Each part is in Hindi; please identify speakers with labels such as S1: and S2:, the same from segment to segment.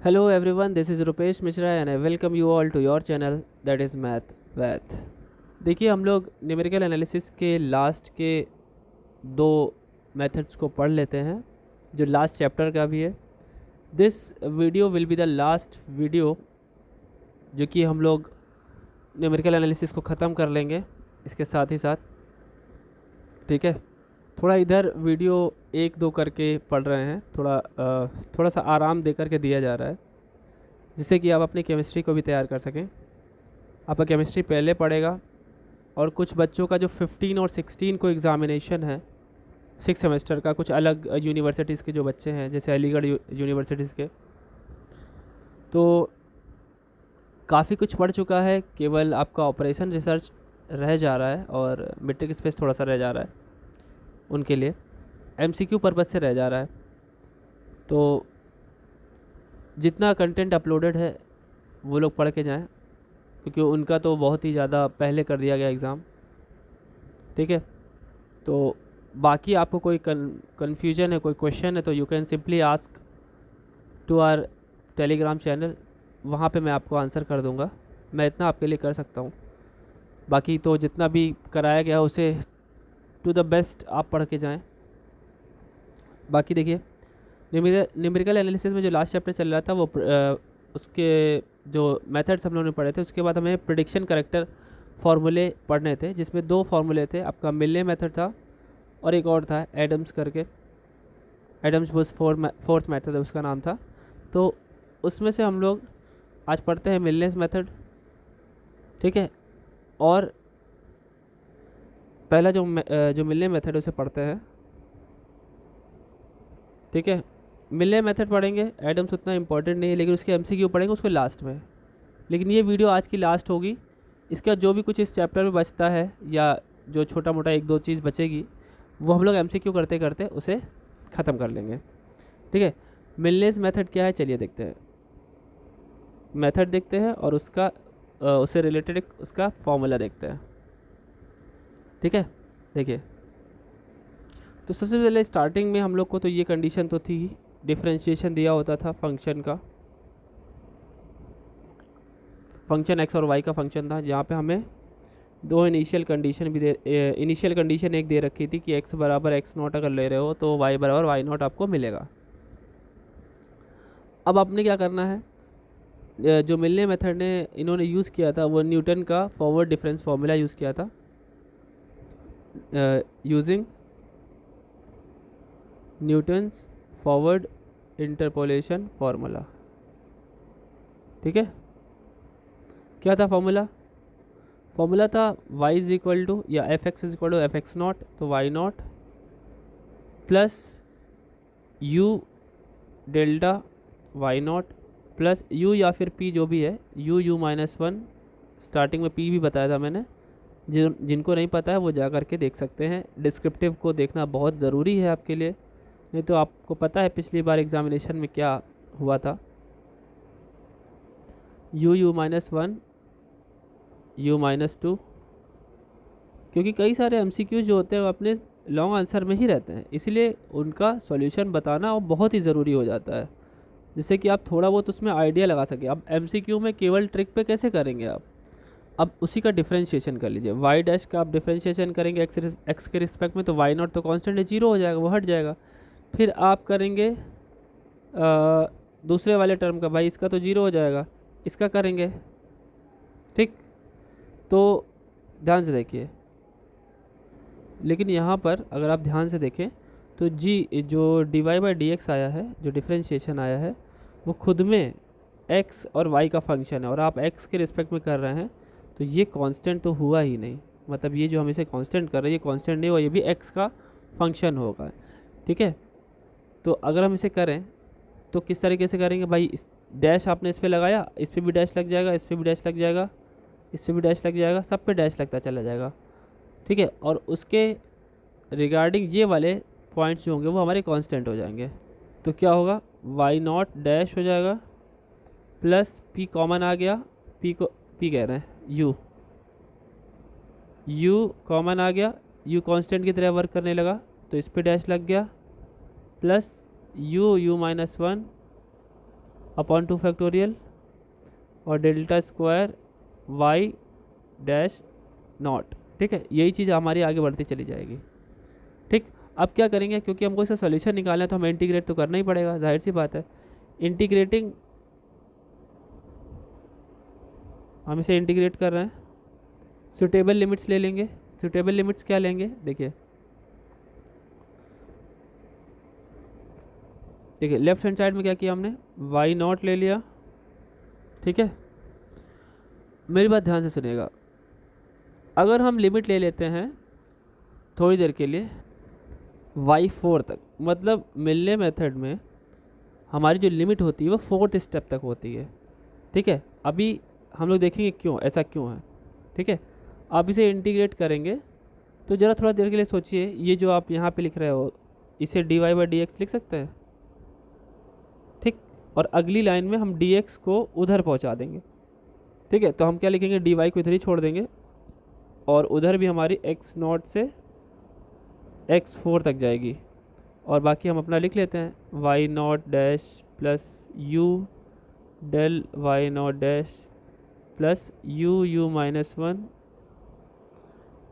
S1: Hello everyone, this is Rupesh Mishra and I welcome you all to your channel that is Math Vath। देखिए हम लोग न्यूमेरिकल एनालिसिस के लास्ट के दो मेथड्स को पढ़ लेते हैं जो लास्ट चैप्टर का भी है। This video will be the last video जो कि हम लोग न्यूमेरिकल एनालिसिस को ख़त्म कर लेंगे इसके साथ ही साथ। ठीक है, थोड़ा इधर वीडियो एक दो करके पढ़ रहे हैं, थोड़ा सा आराम दे करके दिया जा रहा है जिससे कि आप अपनी केमिस्ट्री को भी तैयार कर सकें। आपका केमिस्ट्री पहले पढ़ेगा और कुछ बच्चों का जो 15 और 16 को एग्ज़ामिनेशन है 6 सेमेस्टर का, कुछ अलग यूनिवर्सिटीज़ के जो बच्चे हैं जैसे अलीगढ़ यूनिवर्सिटीज़ के, तो काफ़ी कुछ पढ़ चुका है। केवल आपका ऑपरेशन रिसर्च रह जा रहा है और मेट्रिक स्पेस थोड़ा सा रह जा रहा है, उनके लिए MCQ पर्पज़ से रह जा रहा है। तो जितना कंटेंट अपलोडेड है वो लोग पढ़ के जाएं क्योंकि उनका तो बहुत ही ज़्यादा पहले कर दिया गया एग्ज़ाम। ठीक है, तो बाकी आपको कोई कन्फ्यूजन है, कोई क्वेश्चन है तो you can simply ask to our Telegram channel, वहाँ पे मैं आपको आंसर कर दूँगा। मैं इतना आपके लिए कर सकता हूँ, बाकी तो जितना भी कराया गया उसे टू द बेस्ट आप पढ़ के जाएं। बाकी देखिए न्यूमेरिकल एनालिसिस में जो लास्ट चैप्टर चल रहा था वो उसके जो मेथड्स हम लोगों ने पढ़े थे, उसके बाद हमें प्रिडिक्शन करेक्टर फार्मूले पढ़ने थे जिसमें दो फार्मूले थे। आपका मिलने मेथड था और एक और था एडम्स करके, एडम्स बस फोर्थ मेथड है उसका नाम था। तो उसमें से हम लोग आज पढ़ते हैं मिलनेस मेथड। ठीक है, और पहला जो मिलने मेथड उसे पढ़ते हैं। ठीक है, मिलने मेथड पढ़ेंगे, एडम्स उतना इंपॉर्टेंट नहीं है लेकिन उसके MCQ पढ़ेंगे उसको लास्ट में। लेकिन ये वीडियो आज की लास्ट होगी, इसका जो भी कुछ इस चैप्टर में बचता है या जो छोटा मोटा एक दो चीज़ बचेगी वो हम लोग MCQ करते करते उसे ख़त्म कर लेंगे। ठीक है, मिलनेस मेथड क्या है चलिए देखते हैं। मेथड देखते हैं और उसका उससे रिलेटेड उसका फॉर्मूला देखते हैं। ठीक है, देखिए तो सबसे पहले स्टार्टिंग में हम लोग को तो ये कंडीशन तो थी, डिफरेंशिएशन दिया होता था फंक्शन का, फंक्शन x और y का फंक्शन था जहाँ पे हमें दो इनिशियल कंडीशन भी इनिशियल कंडीशन एक दे रखी थी कि x बराबर x0 अगर ले रहे हो तो y बराबर y0 आपको मिलेगा। अब आपने क्या करना है, जो मिलने मेथड ने इन्होंने यूज़ किया था वो न्यूटन का फॉरवर्ड डिफरेंस फार्मूला यूज़ किया था, using Newton's forward interpolation formula. ठीक है, क्या था फार्मूला? फार्मूला था y इज इक्वल टू या fx is equal to fx0 तो y0 plus u delta y0 plus u या फिर p जो भी है u -1। स्टार्टिंग में p भी बताया था मैंने, जिनको नहीं पता है वो जा कर के देख सकते हैं। डिस्क्रिप्टिव को देखना बहुत ज़रूरी है आपके लिए, नहीं तो आपको पता है पिछली बार एग्जामिनेशन में क्या हुआ था। u -1 u -2, क्योंकि कई सारे MCQ जो होते हैं वो अपने लॉन्ग आंसर में ही रहते हैं, इसलिए उनका सॉल्यूशन बताना बहुत ही ज़रूरी हो जाता है जिससे कि आप थोड़ा बहुत उसमें आइडिया लगा सकें। अब MCQ में केवल ट्रिक पे कैसे करेंगे आप, अब उसी का डिफरेंशिएशन कर लीजिए। y डैश का आप डिफरेंशिएशन करेंगे x के रिस्पेक्ट में तो y0 तो कांस्टेंट है, जीरो हो जाएगा, वो हट जाएगा। फिर आप करेंगे दूसरे वाले टर्म का, भाई इसका तो जीरो हो जाएगा, इसका करेंगे। ठीक, तो ध्यान से देखिए, लेकिन यहाँ पर अगर आप ध्यान से देखें तो जी जो dy/dx आया है, जो डिफरेंशिएशन आया है वो खुद में x और y का फंक्शन है और आप x के रिस्पेक्ट में कर रहे हैं तो ये कांस्टेंट तो हुआ ही नहीं। मतलब ये जो हम इसे कांस्टेंट कर रहे हैं ये कांस्टेंट नहीं हुआ, ये भी x का फंक्शन होगा। ठीक है, तो अगर हम इसे करें तो किस तरीके से करेंगे, भाई इस डैश आपने इस पर लगाया, इस पर भी डैश लग जाएगा, इस पर भी डैश लग जाएगा, इस पर भी डैश लग जाएगा, सब पे डैश लगता चला जाएगा। ठीक है, और उसके रिगार्डिंग ये वाले पॉइंट्स जो होंगे वो हमारे कांस्टेंट हो जाएंगे। तो क्या होगा, y0 डैश हो जाएगा प्लस p कॉमन आ गया, p को p कह रहे हैं u कॉमन आ गया, u कांस्टेंट की तरह वर्क करने लगा तो इस पे डैश लग गया प्लस u -1 अपॉन 2 फैक्टोरियल और delta square Y dash nought. ठीक है, यही चीज़ हमारी आगे बढ़ती चली जाएगी। ठीक, अब क्या करेंगे, क्योंकि हमको इसका सॉल्यूशन निकालना है तो हमें इंटीग्रेट तो करना ही पड़ेगा, जाहिर सी बात है। इंटीग्रेटिंग, हम इसे इंटीग्रेट कर रहे हैं, सुटेबल लिमिट्स ले लेंगे। सुटेबल लिमिट्स क्या लेंगे, देखिए देखिए लेफ्ट हैंड साइड में क्या किया हमने, वाई नॉट ले लिया। ठीक है, मेरी बात ध्यान से सुनिएगा, अगर हम लिमिट ले लेते हैं थोड़ी देर के लिए y4 तक, मतलब मिलने मेथड में हमारी जो लिमिट होती है वो 4th स्टेप तक होती है। ठीक है, अभी हम लोग देखेंगे क्यों, ऐसा क्यों है। ठीक है, आप इसे इंटीग्रेट करेंगे तो ज़रा थोड़ा देर के लिए सोचिए, ये जो आप यहाँ पे लिख रहे हो इसे dy/dx लिख सकते हैं। ठीक, और अगली लाइन में हम dx को उधर पहुँचा देंगे। ठीक है, तो हम क्या लिखेंगे, dy को इधर ही छोड़ देंगे और उधर भी हमारी x0 से x4 तक जाएगी, और बाकी हम अपना लिख लेते हैं y0 dash plus u del y0 dash plus u minus 1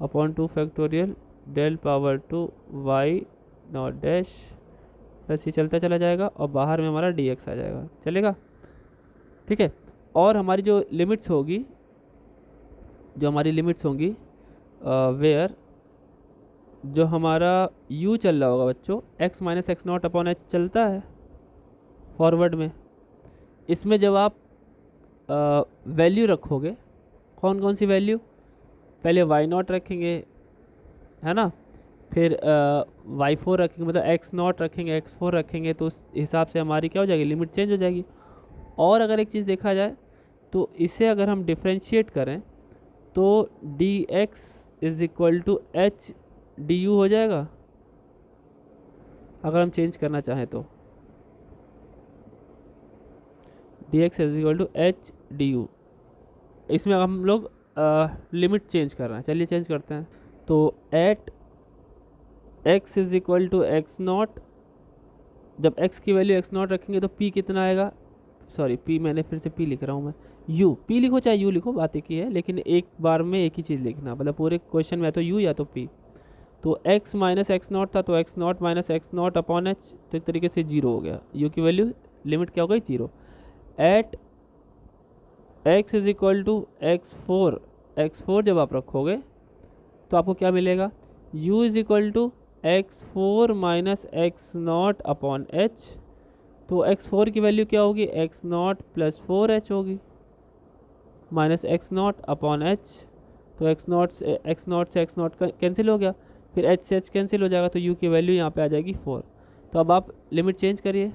S1: upon 2 factorial del power 2 y0 dash plus ये चलता चला जाएगा और बाहर में हमारा dx आ जाएगा, चलेगा। ठीक है, और हमारी जो लिमिट्स होगी, वेयर जो हमारा u चल रहा होगा बच्चों, x minus X nought upon H चलता है फॉरवर्ड में। इसमें जब आप वैल्यू रखोगे, कौन कौन सी वैल्यू, पहले y0 रखेंगे है ना, फिर y4 रखेंगे, मतलब x0 रखेंगे, x4 रखेंगे, तो उस हिसाब से हमारी क्या हो जाएगी, लिमिट चेंज हो जाएगी। और अगर एक चीज़ देखा जाए तो इसे अगर हम डिफ्रेंशिएट करें तो dx is equal to H D U हो जाएगा, अगर हम चेंज करना चाहें तो dx is equal to H D U. इसमें हम लोग लिमिट चेंज कर रहे हैं, चलिए चेंज करते हैं। तो at x is equal to X nought, जब x की वैल्यू x0 रखेंगे तो p कितना आएगा, सॉरी p मैंने फिर से p लिख रहा हूँ मैं, u, p लिखो चाहे u लिखो, बात एक ही है, लेकिन एक बार में एक ही चीज़ लिखना, मतलब पूरे क्वेश्चन में या तो u या तो p। तो x माइनस एक्स नॉट था, तो x not minus X nought upon H, तो एक तरीके से जीरो हो गया, u की वैल्यू लिमिट क्या हो गई, zero. At x is equal to x4 जब आप रखोगे तो आपको क्या मिलेगा, u is equal to x4 minus X nought upon H. तो x4 की वैल्यू क्या होगी, x0 प्लस 4h होगी माइनस x0 अपॉन एच। तो x0 से x0 का कैंसिल हो गया, फिर h से h कैंसिल हो जाएगा, तो u की वैल्यू यहाँ पे आ जाएगी 4। तो अब आप लिमिट चेंज करिए,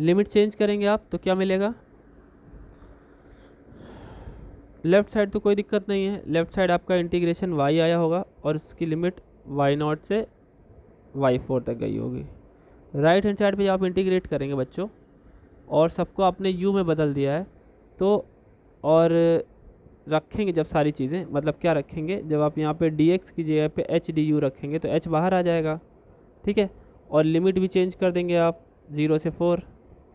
S1: लिमिट चेंज करेंगे आप तो क्या मिलेगा, लेफ़्ट साइड तो कोई दिक्कत नहीं है, लेफ़्ट साइड आपका इंटीग्रेशन y आया होगा और इसकी लिमिट y0 से y4 तक गई होगी। राइट हैंड साइड पे आप इंटीग्रेट करेंगे बच्चों, और सबको आपने u में बदल दिया है, तो और रखेंगे जब सारी चीज़ें, मतलब क्या रखेंगे, जब आप यहाँ पे dx की जगह पे एच डी यू रखेंगे तो h बाहर आ जाएगा। ठीक है, और लिमिट भी चेंज कर देंगे आप 0 से 4,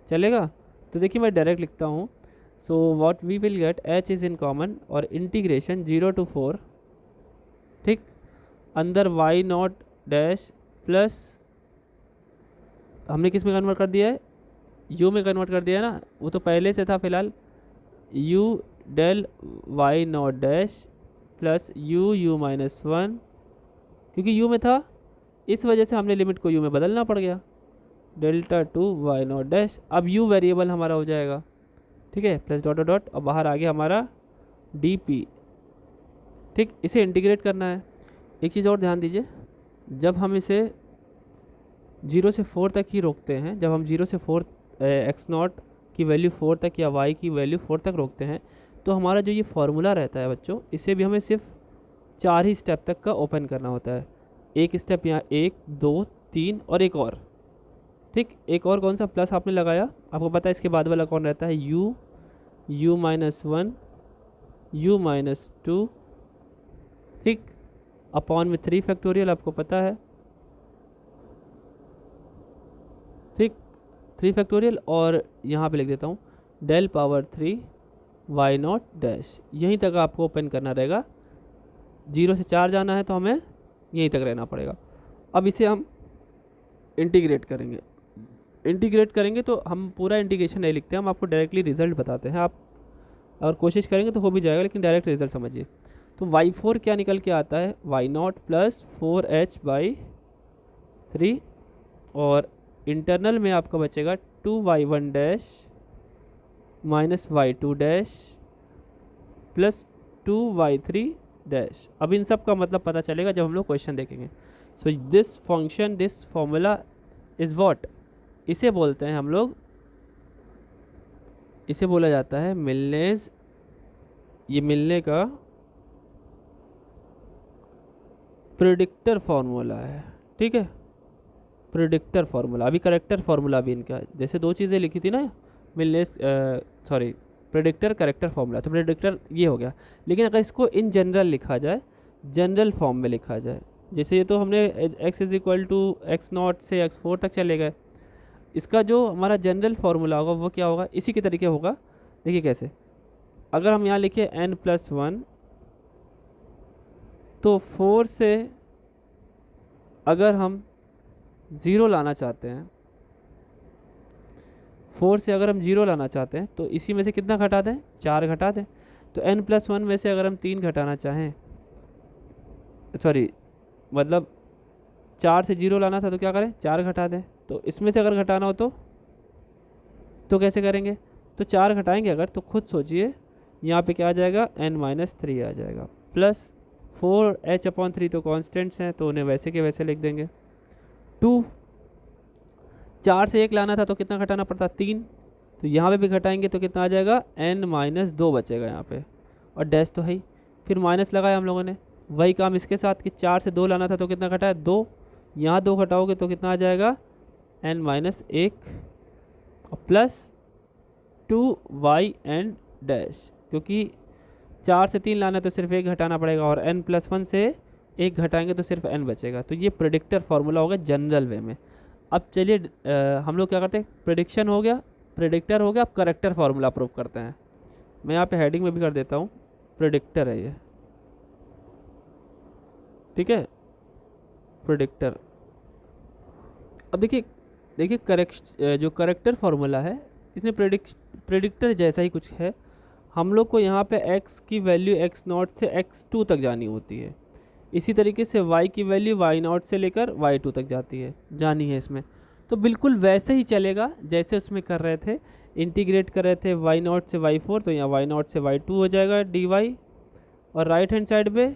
S1: चलेगा। तो देखिए मैं डायरेक्ट लिखता हूँ, so what we will get, h is in common और इंटीग्रेशन 0 to 4, ठीक, अंदर y0 डैश प्लस हमने किस में कन्वर्ट कर दिया है, u में कन्वर्ट कर दिया है ना, वो तो पहले से था फिलहाल, u del y0 dash plus u minus 1, क्योंकि u में था इस वजह से हमने लिमिट को u में बदलना पड़ गया, डेल्टा टू y0 डैश, अब u वेरिएबल हमारा हो जाएगा, ठीक है, प्लस डॉट डॉट डॉट, और बाहर आ गया हमारा dp। ठीक, इसे इंटीग्रेट करना है। एक चीज़ और ध्यान दीजिए, जब हम इसे 0 से 4 तक ही रोकते हैं, जब हम 0 से 4 x0 की वैल्यू 4 तक या y की वैल्यू 4 तक रोकते हैं, तो हमारा जो ये फार्मूला रहता है बच्चों, इसे भी हमें सिर्फ 4 ही स्टेप तक का ओपन करना होता है। एक स्टेप यहाँ 1 2 3 और एक और, ठीक, एक और कौन सा प्लस आपने लगाया, आपको पता है इसके बाद वाला कौन रहता है, u माइनस 1 u माइनस 2, ठीक, अपॉन में 3 फैक्टोरियल आपको पता है, ठीक, 3 फैक्टोरियल, और यहाँ पे लिख देता हूँ del power 3 Y nought dash, यहीं तक आपको ओपन करना रहेगा। 0 से 4 जाना है तो हमें यहीं तक रहना पड़ेगा। अब इसे हम इंटीग्रेट करेंगे। इंटीग्रेट करेंगे तो हम पूरा इंटीग्रेशन नहीं लिखते, हम आपको डायरेक्टली रिजल्ट बताते हैं। आप अगर कोशिश करेंगे तो हो भी जाएगा, लेकिन डायरेक्ट रिजल्ट समझिए। तो y4 क्या निकल के आता है, वाई नॉट प्लस 4h/3, और इंटरनल में आपका बचेगा 2y1 dash minus y2 dash plus 2y3 dash. अब इन सब का मतलब पता चलेगा जब हम लोग क्वेश्चन देखेंगे। So this function, this formula is what, इसे बोलते हैं हम लोग, इसे बोला जाता है मिलनेस, ये मिलने का प्रेडिक्टर फार्मूला है। ठीक है, प्रेडिक्टर फार्मूला। अभी करेक्टर फार्मूला भी इनका, जैसे दो चीज़ें लिखी थी ना, मिलनेस सॉरी प्रेडिक्टर करेक्टर फार्मूला, तो प्रेडिक्टर ये हो गया। लेकिन अगर इसको इन जनरल लिखा जाए, जनरल फॉर्म में लिखा जाए, जैसे ये तो हमने x is equal to x0 से x4 तक चले गए, इसका जो हमारा जनरल फार्मूला होगा वो क्या होगा, इसी के तरीके होगा। देखिए कैसे, अगर हम यहाँ लिखे n+1, तो 4 से अगर हम 0 लाना चाहते हैं, 4 से अगर हम 0 लाना चाहते हैं तो इसी में से कितना घटा दें, 4 घटा दें। तो n+1 में से अगर हम 3 घटाना चाहें, सॉरी मतलब 4 से 0 लाना था तो क्या करें, 4 घटा दें। तो इसमें से अगर घटाना हो तो कैसे करेंगे, तो 4 घटाएंगे अगर, तो खुद सोचिए यहाँ पे क्या आ जाएगा, n-3 आ जाएगा, प्लस 4h/3 तो कॉन्स्टेंट्स हैं तो उन्हें वैसे के वैसे लिख देंगे। 2, 4 से 1 लाना था तो कितना घटाना पड़ता, 3, तो यहाँ पे भी घटाएंगे तो कितना आ जाएगा, n-2 बचेगा यहाँ पे, और डैश तो है ही। फिर माइनस लगाया हम लोगों ने, वही काम इसके साथ कि 4 से 2 लाना था तो कितना घटाया, 2, यहाँ 2 घटाओगे तो कितना आ जाएगा, n-1 और प्लस 2y एंड डैश, क्योंकि 4 से 3 लाना तो सिर्फ 1 घटाना पड़ेगा, और n+1 से 1 घटाएंगे तो सिर्फ n बचेगा। तो ये प्रेडिक्टर फार्मूला होगा जनरल वे में। अब चलिए हम लोग क्या करते हैं, प्रेडिक्शन हो गया, प्रेडिक्टर हो गया, अब करेक्टर फार्मूला प्रूव करते हैं। मैं यहाँ पे हेडिंग में भी कर देता हूँ, प्रेडिक्टर है ये, ठीक है, प्रेडिक्टर। अब देखिए जो करेक्टर फार्मूला है इसमें प्रेडिक्टर जैसा ही कुछ है। हम लोग को यहाँ पे x की वैल्यू x0 से x2 तक जानी होती है, इसी तरीके से y की वैल्यू y0 से लेकर y2 तक जानी है इसमें। तो बिल्कुल वैसे ही चलेगा जैसे उसमें कर रहे थे, इंटीग्रेट कर रहे थे y0 से y4, तो यहाँ y0 से y2 हो जाएगा dy, और राइट हैंड साइड पे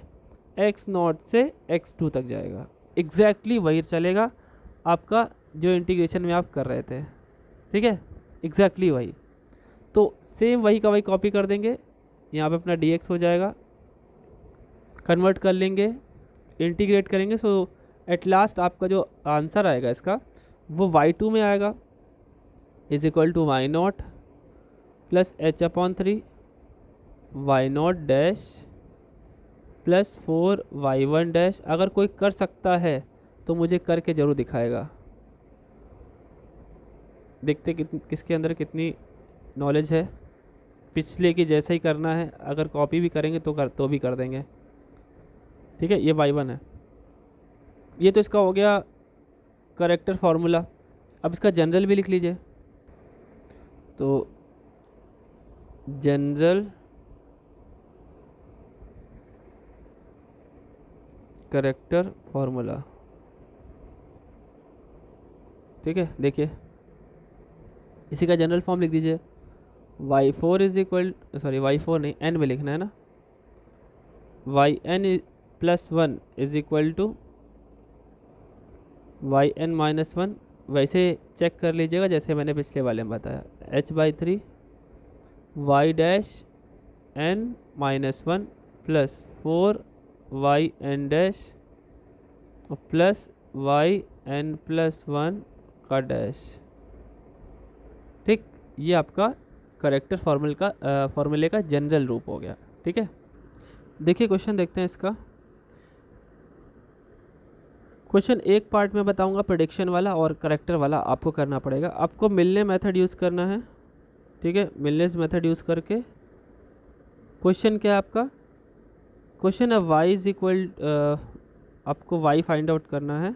S1: x0 से x2 तक जाएगा। एग्जैक्टली वही चलेगा आपका जो इंटीग्रेशन में आप कर रहे थे, ठीक है, एग्जैक्टली वही। तो सेम वही का वही कॉपी कर देंगे, यहाँ पे अपना dx हो जाएगा, कन्वर्ट कर लेंगे, इंटीग्रेट करेंगे। सो एट लास्ट आपका जो आंसर आएगा इसका वो y2 में आएगा, is equal to y0 plus h/3 y0 dash plus 4y1 dash. अगर कोई कर सकता है तो मुझे करके ज़रूर दिखाएगा, देखते किसके अंदर कितनी नॉलेज है। पिछले की जैसा ही करना है, अगर कॉपी भी करेंगे तो भी कर देंगे, ठीक है। ये y1 है, ये तो इसका हो गया करेक्टर फार्मूला। अब इसका जनरल भी लिख लीजिए, तो जनरल करेक्टर फार्मूला, ठीक है। देखिए इसी का जनरल फॉर्म लिख दीजिए, y4 is equal, sorry y4 नहीं, n में लिखना है ना, yn+1 is equal to yn-1, वैसे चेक कर लीजिएगा जैसे मैंने पिछले वाले में बताया, h/3 y dash n-1 plus 4yn dash और प्लस yn+1 का डैश, ठीक। ये आपका करेक्टर फार्मूले का जनरल रूप हो गया, ठीक है। देखिए क्वेश्चन देखते हैं इसका। क्वेश्चन एक पार्ट में बताऊंगा प्रेडिक्शन वाला, और करेक्टर वाला आपको करना पड़ेगा। आपको मिलने मेथड यूज़ करना है, ठीक है, मिलनेस मेथड यूज़ करके। क्वेश्चन क्या है आपका? क्वेश्चन है y इज इक्वल, आपको y फाइंड आउट करना है।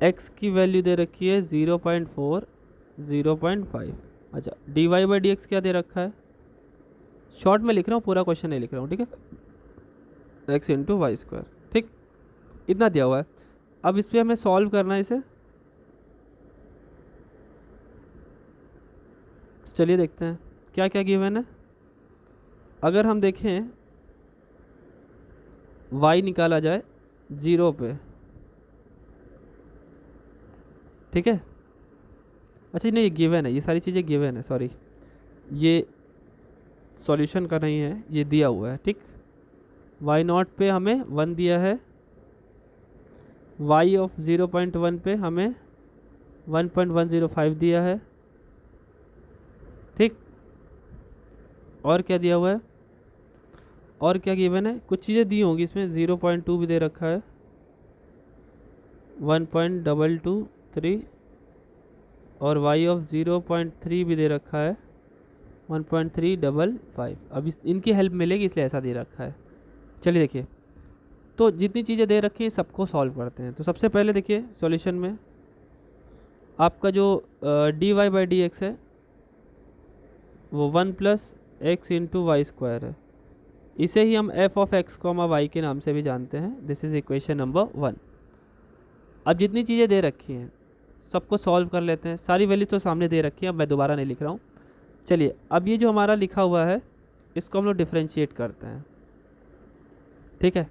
S1: x की वैल्यू दे रखी है 0.4, 0.5। अच्छा, dy बाई डी एक्स क्या दे रखा है? शॉर्ट में लिख रहा हूँ, पूरा क्वेश्चन नहीं लिख रहा हूँ, ठीक है। x इंटू वाई स्क्वायर, ठीक, इतना दिया हुआ है। अब इस पर हमें सॉल्व करना है इसे। चलिए देखते हैं क्या क्या गिवन है। अगर हम देखें y निकाला जाए 0 पे, ठीक है। अच्छा नहीं, ये गिवन है, ये सारी चीज़ें गिवन है, सॉरी, ये सॉल्यूशन का नहीं है, ये दिया हुआ है, ठीक। y नॉट पे हमें 1 दिया है, y ऑफ 0.1 पे हमें 1.105 दिया है, ठीक। और क्या दिया हुआ है, और क्या गिवन है? कुछ चीज़ें दी होंगी इसमें, 0.2 भी दे रखा है, 1.223, और y ऑफ 0.3 भी दे रखा है, 1.355। अब इनकी हेल्प मिलेगी इसलिए ऐसा दे रखा है। चलिए देखिए, तो जितनी चीज़ें दे रखी हैं सबको सॉल्व करते हैं। तो सबसे पहले देखिए सॉल्यूशन में आपका जो dy बाई डी एक्स है वो 1 plus X into Y square है। इसे ही हम f of x comma Y के नाम से भी जानते हैं। This is equation number 1। अब जितनी चीज़ें दे रखी हैं सबको सॉल्व कर लेते हैं। सारी वैल्यू तो सामने दे रखी है, अब मैं दोबारा नहीं लिख रहा हूँ। चलिए, अब ये जो हमारा लिखा हुआ है इसको हम लोग डिफ्रेंशिएट करते हैं, ठीक है।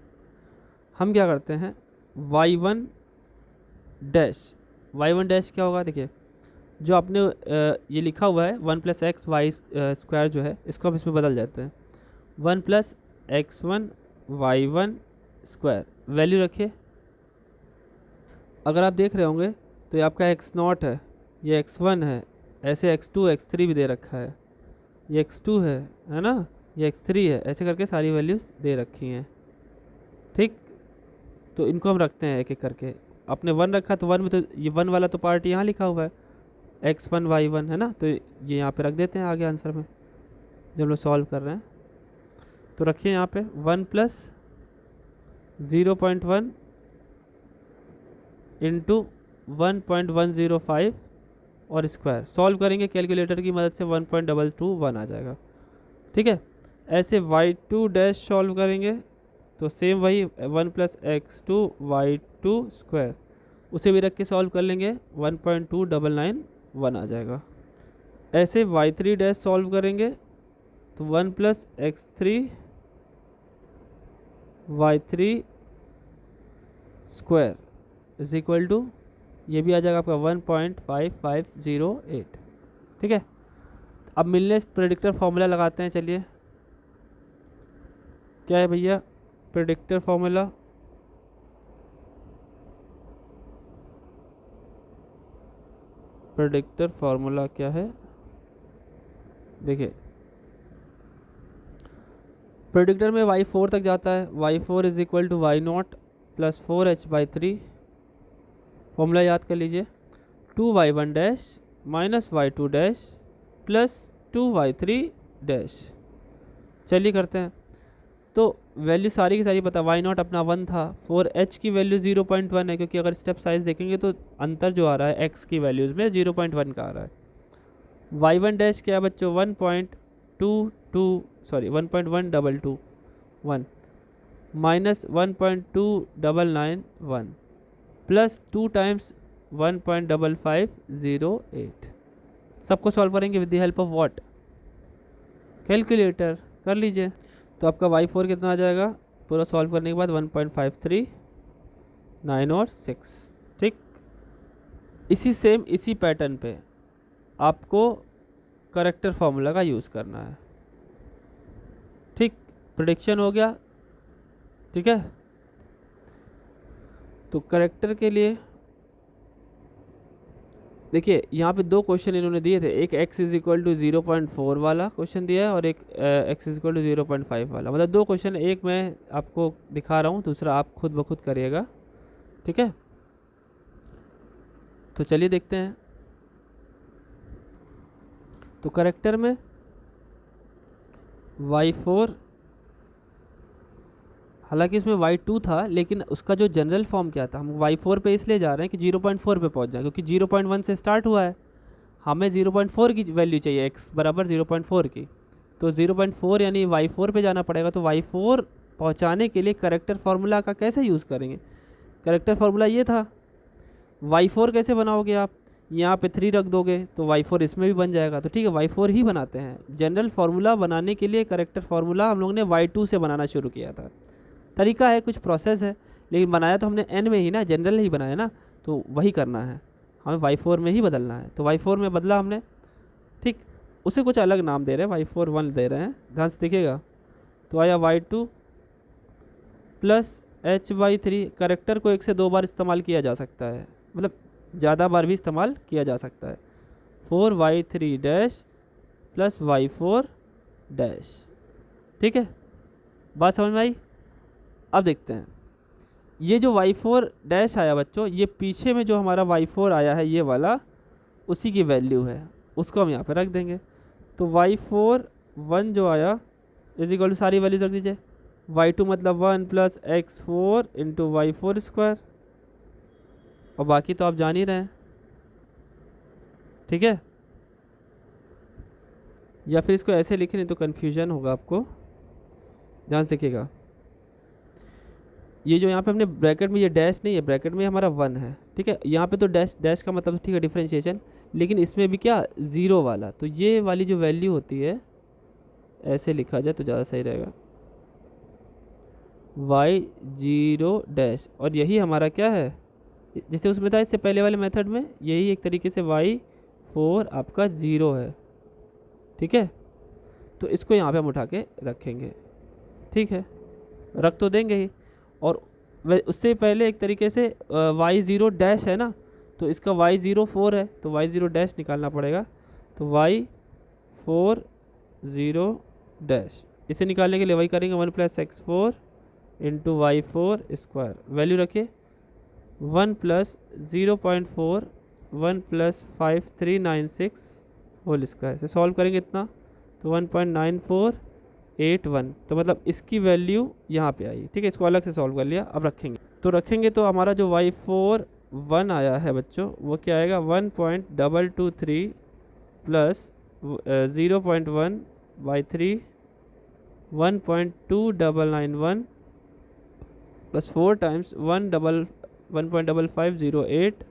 S1: हम क्या करते हैं, y1 डैश, y1 डैश क्या होगा? देखिए जो आपने ये लिखा हुआ है 1 प्लस एक्स वाई स्क्वायर जो है, इसको हम इसमें बदल जाते हैं, 1 plus x1 y1 square. Value रखिए। अगर आप देख रहे होंगे तो ये आपका x0 है, ये x1 है, ऐसे x2 x3 भी दे रखा है, ये x2 है ना, ये x3 है, ऐसे करके सारी वैल्यूज़ दे रखी हैं, ठीक। तो इनको हम रखते हैं एक एक करके। आपने 1 रखा तो 1 में तो ये 1 वाला तो पार्ट यहाँ लिखा हुआ है, x1 y1 है ना, तो ये यहाँ पे रख देते हैं आगे आंसर में जब हम लोग सॉल्व कर रहे हैं। तो रखिए यहाँ पे 1 प्लस 0.1 इंटू 1.105 और स्क्वायर। सॉल्व करेंगे कैलकुलेटर की मदद से 1.221 आ जाएगा, ठीक है। ऐसे y2 डैश सॉल्व करेंगे तो सेम वही 1 प्लस x2 y2 स्क्वायर, उसे भी रख के सॉल्व कर लेंगे, 1.2991 आ जाएगा। ऐसे y3 डैश सॉल्व करेंगे तो 1 plus x3 y3 square is equal to, ये भी आ जाएगा आपका 1.5508, ठीक है। अब मिलने प्रेडिक्टर फॉर्मूला लगाते हैं। चलिए, क्या है भैया प्रेडिक्टर फॉर्मूला? प्रेडिक्टर फॉर्मूला क्या है? देखिए प्रेडिक्टर में y4 तक जाता है, y4 is equal to Y nought plus 4h/3। Formula याद कर लीजिए, 2y1 dash minus y2 dash plus 2y3 dash. चलिए करते हैं। तो वैल्यू सारी की सारी पता, वाई नॉट अपना 1 था, 4h की वैल्यू 0.1 है, क्योंकि अगर स्टेप साइज देखेंगे तो अंतर जो आ रहा है x की वैल्यूज़ में 0.1 का आ रहा है। y1 डैश क्या है बच्चों? 1.121 माइनस 1.2991 प्लस 2 टाइम्स 1.5508। सबको सॉल्व करेंगे with the help of what? Calculator. कर लीजिए। तो आपका y4 कितना आ जाएगा पूरा सॉल्व करने के बाद? 1.53 और 6, ठीक। इसी पैटर्न पे आपको करेक्टर फार्मूला का यूज़ करना है, ठीक। प्रेडिक्शन हो गया, ठीक है। तो करेक्टर के लिए देखिए यहाँ पे 2 क्वेश्चन इन्होंने दिए थे, एक x इज इक्वल टू 0.4 वाला क्वेश्चन दिया है और एक x इज इक्वल टू 0.5 वाला। मतलब 2 क्वेश्चन, एक मैं आपको दिखा रहा हूँ, दूसरा आप खुद ब खुद करिएगा, ठीक है। तो चलिए देखते हैं। तो करेक्टर में y4, हालांकि इसमें y2 था लेकिन उसका जो जनरल फॉर्म क्या था, हम y4 पे इसलिए जा रहे हैं कि 0.4 पे पहुंच जाए, क्योंकि 0.1 से स्टार्ट हुआ है, हमें 0.4 की वैल्यू चाहिए, x बराबर 0.4 की। तो 0.4 यानी y4 पे जाना पड़ेगा। तो y4 पहुंचाने के लिए करेक्टर फार्मूला का कैसे यूज़ करेंगे? करेक्टर फार्मूला ये था। y4 कैसे बनाओगे आप? यहाँ पे 3 रख दोगे तो y4 इसमें भी बन जाएगा। तो ठीक है, y4 ही बनाते हैं। जनरल फार्मूला बनाने के लिए करेक्टर फार्मूला हम लोगों ने y2 से बनाना शुरू किया था। तरीका है, कुछ प्रोसेस है, लेकिन बनाया तो हमने n में ही ना, जनरल ही बनाया ना, तो वही करना है, हमें y4 में ही बदलना है। तो y4 में बदला हमने, ठीक। उसे कुछ अलग नाम दे रहे हैं, y4 1 दे रहे हैं, ध्यान से देखिएगा। तो आया y2 प्लस h/3। करेक्टर को 1 से 2 बार इस्तेमाल किया जा सकता है, मतलब ज़्यादा बार भी इस्तेमाल किया जा सकता है। 4y3 dash plus y4 dash, ठीक है, बात समझ में आई? अब देखते हैं ये जो y4 डैश आया बच्चों, ये पीछे में जो हमारा y4 आया है ये वाला, उसी की वैल्यू है, उसको हम यहाँ पे रख देंगे। तो y4 1 जो आया इज इक्वल टू, सारी वैल्यूज रख दीजिए, y2 मतलब 1 plus x4 into y4 square, और बाकी तो आप जान ही रहे हैं, ठीक है। या फिर इसको ऐसे लिखें, नहीं तो कन्फ्यूजन होगा आपको, ध्यान से देखिएगा। ये जो यहाँ पे हमने ब्रैकेट में, ये डैश नहीं है, ब्रैकेट में हमारा 1 है, ठीक है। यहाँ पे तो डैश, डैश का मतलब ठीक है डिफरेंशिएशन, लेकिन इसमें भी क्या, 0 वाला। तो ये वाली जो वैल्यू होती है, ऐसे लिखा जाए तो ज़्यादा सही रहेगा, y0 डैश, और यही हमारा क्या है, जैसे उसमें था इससे पहले वाले मेथड में, यही एक तरीके से y4 आपका 0 है, ठीक है। तो इसको यहाँ पे हम उठा के रखेंगे, ठीक है, रख तो देंगे ही। और उससे पहले एक तरीके से y0 डैश है ना, तो इसका y0 4 है, तो y0 डैश निकालना पड़ेगा। तो y4 0 डैश, इसे निकालने के लिए वही करेंगे, 1 plus x4 into y4 square, value रखिए 1 प्लस 0.4 1 प्लस 5396 होल स्क्वायर से सॉल्व करेंगे इतना, तो 1.9481। तो मतलब इसकी वैल्यू यहाँ पे आई, ठीक है। इसको अलग से सॉल्व कर लिया, अब रखेंगे तो हमारा जो y4 1 आया है बच्चों, वो क्या आएगा, 1.223 plus 0.1 by 3 1.2991 plus 4 times 1.5508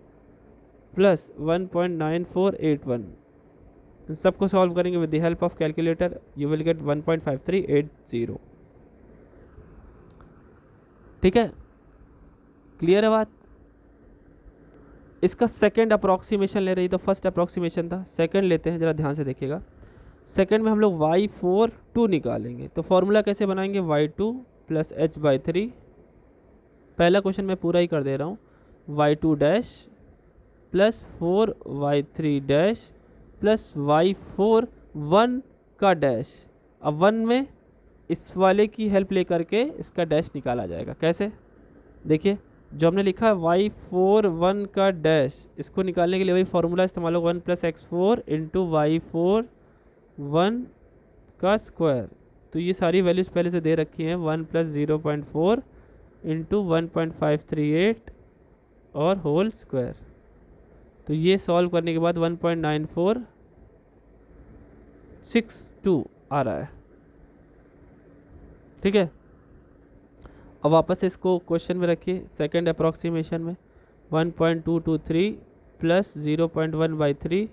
S1: plus 1.9481। सबको सॉल्व करेंगे with the help of calculator, you will get 1.5380, ठीक है। क्लियर है बात? इसका सेकंड अप्रॉक्सीमेशन ले रही, तो फर्स्ट अप्रॉक्सीमेशन था, सेकंड लेते हैं, जरा ध्यान से देखिएगा। सेकंड में हम लोग y4 2 निकालेंगे, तो फॉर्मूला कैसे बनाएंगे, y2 प्लस h/3। पहला क्वेश्चन मैं पूरा ही कर दे रहा हूँ, y2 dash plus 4y3 dash plus y4 1 का डैश। अब 1 में इस वाले की हेल्प लेकर के इसका डैश निकाला जाएगा। कैसे, देखिए, जो हमने लिखा है y4 1 का डैश, इसको निकालने के लिए वही फार्मूला इस्तेमाल होगा, 1 प्लस x4 इंटू y4 1 का स्क्वायर। तो ये सारी वैल्यूज़ पहले से दे रखी हैं, 1 प्लस 0.4 इंटू 1.538 और होल स्क्वायर। तो ये सॉल्व करने के बाद 1.9462 आ रहा है, ठीक है। अब वापस इसको क्वेश्चन में रखिए, सेकंड अप्रॉक्सीमेशन में 1.223 प्लस 0.1 बाई 3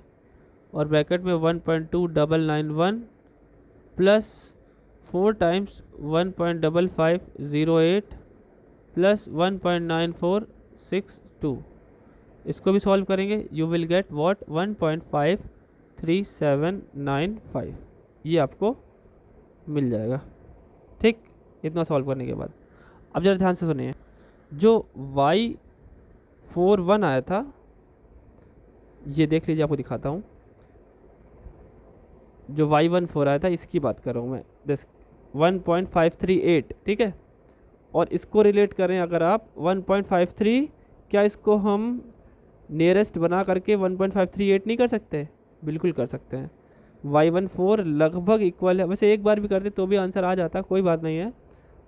S1: और ब्रैकेट में 1.2991 प्लस 4 टाइम्स 1.5508 प्लस 1.9462। इसको भी सॉल्व करेंगे, यू विल गेट व्हाट, 1.53795, ये आपको मिल जाएगा, ठीक। इतना सॉल्व करने के बाद अब जरा ध्यान से सुनिए, जो y4 1 आया था, ये देख लीजिए, आपको दिखाता हूँ। जो y14 आया था, इसकी बात कर रहा हूँ मैं, 1.538, ठीक है। और इसको रिलेट करें अगर आप 1.53, क्या इसको हम नियरेस्ट बना करके 1.538 नहीं कर सकते? बिल्कुल कर सकते हैं। y14 लगभग इक्वल है, वैसे एक बार भी करते तो भी आंसर आ जाता, कोई बात नहीं है।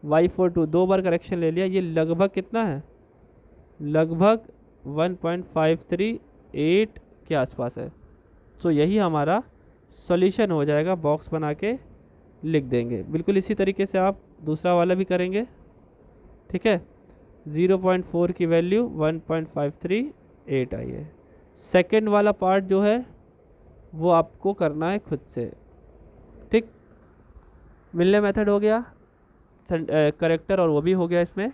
S1: y42 दो बार करेक्शन ले लिया, ये लगभग कितना है, लगभग 1.538 के आसपास है। तो यही हमारा सॉल्यूशन हो जाएगा, बॉक्स बना के लिख देंगे। बिल्कुल इसी तरीके से आप दूसरा वाला भी करेंगे, ठीक है। 0.4 की वैल्यू 1.538 आई है। सेकंड वाला पार्ट जो है वो आपको करना है खुद से, ठीक। मिलने मेथड हो गया, करेक्टर और वो भी हो गया। इसमें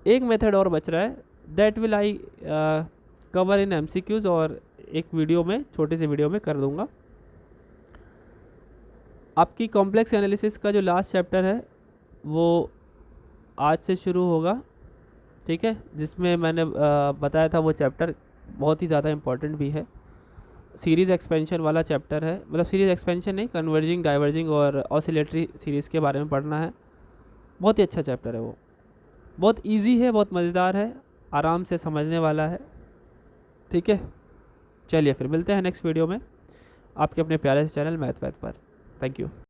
S1: एक मेथड और बच रहा है, that will I cover in MCQs, और एक वीडियो में, छोटे से वीडियो में कर दूंगा। आपकी कॉम्प्लेक्स एनालिसिस का जो लास्ट चैप्टर है वो आज से शुरू होगा, ठीक है। जिसमें मैंने बताया था वो चैप्टर बहुत ही ज़्यादा इम्पॉर्टेंट भी है। सीरीज़ एक्सपेंशन वाला चैप्टर है, मतलब सीरीज़ एक्सपेंशन नहीं, कन्वर्जिंग, डाइवर्जिंग और ऑसिलेटरी सीरीज़ के बारे में पढ़ना है। बहुत ही अच्छा चैप्टर है वो, बहुत इजी है, बहुत मज़ेदार है, आराम से समझने वाला है, ठीक है। चलिए फिर मिलते हैं नेक्स्ट वीडियो में आपके अपने प्यारे से चैनल मैथ वैथ पर। Thank you.